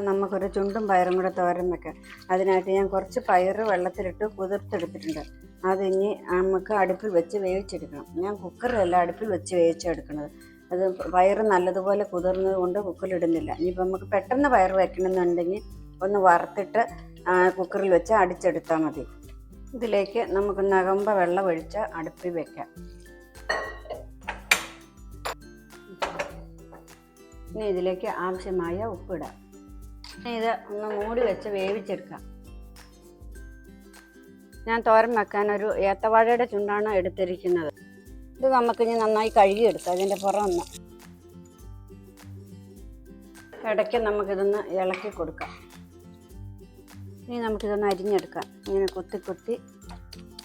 നമുക്കൊരു ചുണ്ടും പയറും കൂടെ തോരൻ വെക്കാം. അതിനായിട്ട് ഞാൻ കുറച്ച് പയർ വെള്ളത്തിലിട്ട് കുതിർത്തെടുത്തിട്ടുണ്ട്. അതിനി നമുക്ക് അടുപ്പിൽ വെച്ച് വേവിച്ചെടുക്കണം. ഞാൻ കുക്കറിലല്ല അടുപ്പിൽ വെച്ച് വേവിച്ചെടുക്കുന്നത്. അത് പയർ നല്ലതുപോലെ കുതിർന്നത് കൊണ്ട് കുക്കറിലിടുന്നില്ല. ഇനിയിപ്പോൾ നമുക്ക് പെട്ടെന്ന് പയർ വെക്കണമെന്നുണ്ടെങ്കിൽ ഒന്ന് വറുത്തിട്ട് കുക്കറിൽ വെച്ച് അടിച്ചെടുത്താൽ മതി. ഇതിലേക്ക് നമുക്ക് നകമ്പ വെള്ളം ഒഴിച്ച് അടുപ്പിൽ വെക്കാം. ഇനി ഇതിലേക്ക് ആവശ്യമായ ഉപ്പിടാം. ഇനി ഇത് ഒന്ന് മൂടി വെച്ച് വേവിച്ചെടുക്കാം. ഞാൻ തോരൻ വെക്കാൻ ഒരു ഏത്തവാഴയുടെ ചുണ്ടാണ് എടുത്തിരിക്കുന്നത്. ഇത് നമുക്കിനി നന്നായി കഴുകിയെടുക്കാം. അതിൻ്റെ പുറമൊന്ന് ഇടയ്ക്ക് നമുക്കിതൊന്ന് ഇളക്കി കൊടുക്കാം. ഇനി നമുക്കിതൊന്ന് അരിഞ്ഞെടുക്കാം. ഇങ്ങനെ കൊത്തി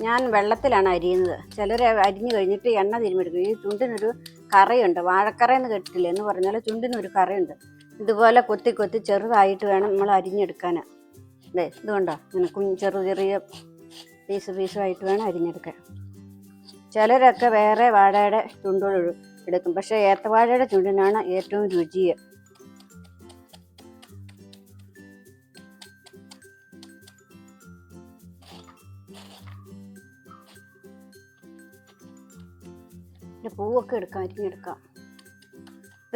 ഞാൻ വെള്ളത്തിലാണ് അരിയുന്നത്. ചിലർ അരിഞ്ഞു കഴിഞ്ഞിട്ട് എണ്ണ തിരുമ്മെടുക്കും. ഈ ചുണ്ടിനൊരു കറയുണ്ട്, വാഴക്കറയെന്ന് കേട്ടിട്ടില്ല എന്ന് പറഞ്ഞാൽ ചുണ്ടിനൊരു കറയുണ്ട്. ഇതുപോലെ കൊത്തി ചെറുതായിട്ട് വേണം നമ്മൾ അരിഞ്ഞെടുക്കാൻ. ഇതുകൊണ്ടോ ഇങ്ങനെ ചെറിയ പീസുമായിട്ട് വേണം അരിഞ്ഞെടുക്കാൻ. ചിലരൊക്കെ വേറെ വാഴയുടെ ചുണ്ടുകൾ എടുക്കും, പക്ഷേ ഏത്തവാഴയുടെ ചുണ്ടിനാണ് ഏറ്റവും രുചി. പൂവൊക്കെ അരിഞ്ഞെടുക്കാം.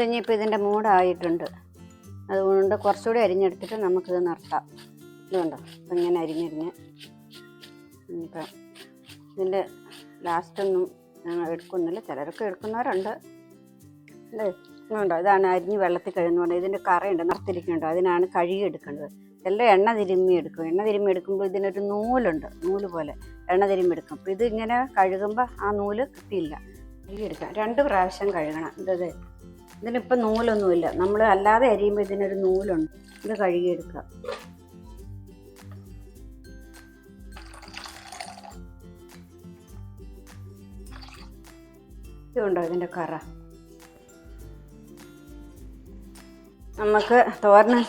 ഇനിയിപ്പോൾ ഇതിൻ്റെ മൂടായിട്ടുണ്ട്. അതുകൊണ്ട് കുറച്ചുകൂടി അരിഞ്ഞെടുത്തിട്ട് നമുക്കിത് നിർത്താം. ഇതുണ്ടോ അപ്പം ഇങ്ങനെ അരിഞ്ഞ് ഇപ്പം ഇതിൻ്റെ ലാസ്റ്റൊന്നും ഞങ്ങൾ എടുക്കുന്നില്ല. ചിലരൊക്കെ എടുക്കുന്നവരുണ്ട്. അല്ലേ? ഇതുണ്ടോ, ഇതാണ് അരിഞ്ഞ് വെള്ളത്തിൽ കഴിയുന്നതുകൊണ്ട് ഇതിൻ്റെ കറയുണ്ട്, നിറത്തിരിക്കുന്നുണ്ടോ, അതിനാണ് കഴുകി എടുക്കേണ്ടത്. എല്ലാം എണ്ണ തിരുമ്മി എടുക്കും. എണ്ണ തിരുമ്മി എടുക്കുമ്പോൾ ഇതിനൊരു നൂലുണ്ട്, നൂല് പോലെ എണ്ണ തിരുമ്മി എടുക്കും. അപ്പോൾ ഇത് ഇങ്ങനെ കഴുകുമ്പോൾ ആ നൂല് കിട്ടിയില്ല. കഴുകിയെടുക്കാം. 2 പ്രാവശ്യം കഴുകണം. ഇതിനിപ്പോൾ നൂലൊന്നുമില്ല. നമ്മൾ അല്ലാതെ അരിയുമ്പോൾ ഇതിനൊരു നൂലുണ്ട്. ഇത് കഴുകിയെടുക്കുക. ഇതുണ്ടോ ഇതിൻ്റെ കറ. നമുക്ക് തോരന്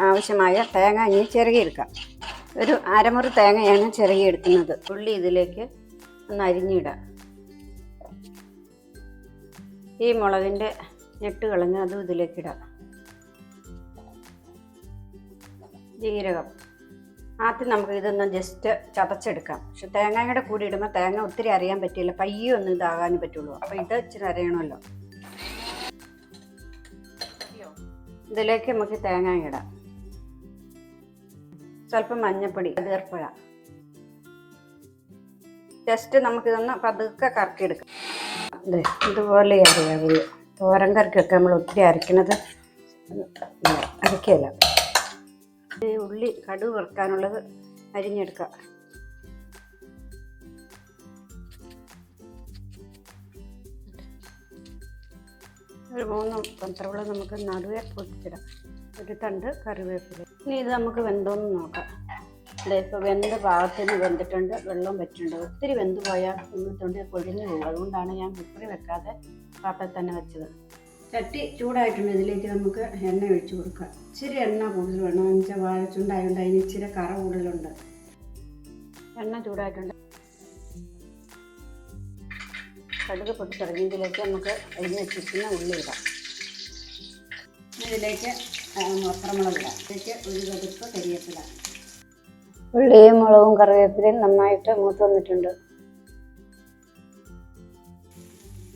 ആവശ്യമായ തേങ്ങ ഇനി ചിരകിയെടുക്കാം. ഒരു അരമുറി തേങ്ങയാണ് ചിരകിയെടുക്കുന്നത്. ഉള്ളി ഇതിലേക്ക് ഒന്ന് അരിഞ്ഞിടാം. ഈ മുളകിൻ്റെ ഞെട്ട് കളഞ്ഞ് അതും ഇതിലേക്കിടാം. ജീരകം ആദ്യം നമുക്ക് ഇതൊന്ന് ജസ്റ്റ് ചതച്ചെടുക്കാം. പക്ഷെ തേങ്ങയുടെ കൂടി ഇടുമ്പോൾ തേങ്ങ ഒത്തിരി അരയാൻ പറ്റില്ല, പയ്യെ ഒന്നും ഇതാകാനേ പറ്റുള്ളൂ. അപ്പോൾ ഇത് ഇച്ചിരി അരയണമല്ലോ. ഇതിലേക്ക് നമുക്ക് തേങ്ങ ഇടാം. സ്വല്പം മഞ്ഞൾപ്പൊടി, ഈർപ്പഴ, ജസ്റ്റ് നമുക്കിതൊന്ന് പതുക്കെ കറക്കിയെടുക്കാം. ഇതുപോലെ അറിയാവുള്ളൂ. തോരൻ കറിക്കൊക്കെ നമ്മൾ ഒത്തിരി അരയ്ക്കുന്നത് അരയ്ക്കല്ല. ഉള്ളി കടുക് വറുക്കാനുള്ളത് അരിഞ്ഞെടുക്കുക. ഒരു 3 പന്ത്രവള നമുക്ക് നടുവെ പൊട്ടിച്ചിടാം. ഒരു തണ്ട് കറിവേപ്പില. ഇനി ഇത് നമുക്ക് വെന്തോന്ന് നോക്കാം. ഇപ്പോൾ വെന്ത പാകത്തിന് വെന്തിട്ടുണ്ട്, വെള്ളം പറ്റുന്നുണ്ട്. ഒത്തിരി വെന്ത് പോയാൽ തൊണ്ടി കൊഴിഞ്ഞു പോകും. അതുകൊണ്ടാണ് ഞാൻ കുക്കറി വെക്കാതെ പാത്രത്തിൽ തന്നെ വെച്ചത്. ചട്ടി ചൂടായിട്ടുണ്ട്. ഇതിലേക്ക് നമുക്ക് എണ്ണ ഒഴിച്ച് കൊടുക്കാം. ഇച്ചിരി എണ്ണ കൂടുതൽ വേണം. വെച്ചാൽ വാഴച്ചുണ്ടായതുകൊണ്ട് അതിന് ഇച്ചിരി കറ കൂടുതലുണ്ട്. എണ്ണ ചൂടായിട്ടുണ്ട്. കടുക് പൊട്ടിച്ചിറങ്ങി ഇതിലേക്ക് നമുക്ക് അരിഞ്ഞ് വെച്ചിരിക്കുന്ന ഉള്ളി ഇടാം. ഇതിലേക്ക് വസ്ത്രമുളക് ഇടാം. ഇതിലേക്ക് ഒരു കടുപ്പ് കരിവേപ്പില. ഉള്ളിയും മുളകും കറിവേപ്പിലയും നന്നായിട്ട് മൂത്ത് വന്നിട്ടുണ്ട്.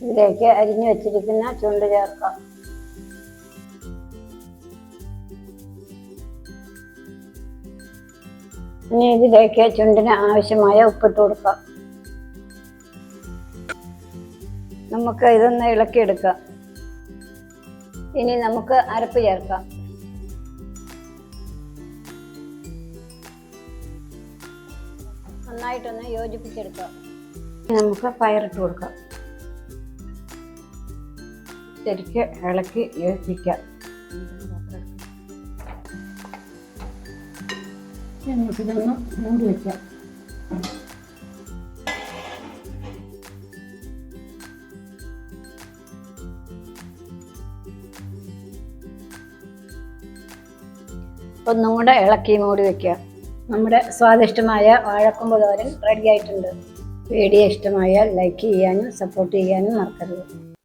ഇതിലേക്ക് അരിഞ്ഞു വെച്ചിരിക്കുന്ന ചുണ്ട് ചേർക്കാം. ഇനി ഇതിലേക്ക് ചുണ്ടിന് ആവശ്യമായ ഉപ്പിട്ട് കൊടുക്കാം. നമുക്ക് ഇതൊന്ന് ഇളക്കിയെടുക്കാം. ഇനി നമുക്ക് അരപ്പ് ചേർക്കാം. നന്നായിട്ടൊന്ന് യോജിപ്പിച്ചെടുക്കാം. നമുക്ക് പയറിട്ട് കൊടുക്കാം. ശരിക്ക് ഇളക്കി യോജിപ്പിക്കാം. നമുക്കിതൊന്ന് മൂടി വയ്ക്കാം. ഒന്നും കൂടെ ഇളക്കി മൂടി വയ്ക്കുക. നമ്മുടെ സ്വാദിഷ്ടമായ വാഴക്കൊമ്പ് തോരൻ റെഡി ആയിട്ടുണ്ട്. വീഡിയോ ഇഷ്ടമായാൽ ലൈക്ക് ചെയ്യാനും സപ്പോർട്ട് ചെയ്യാനും മറക്കരുത്.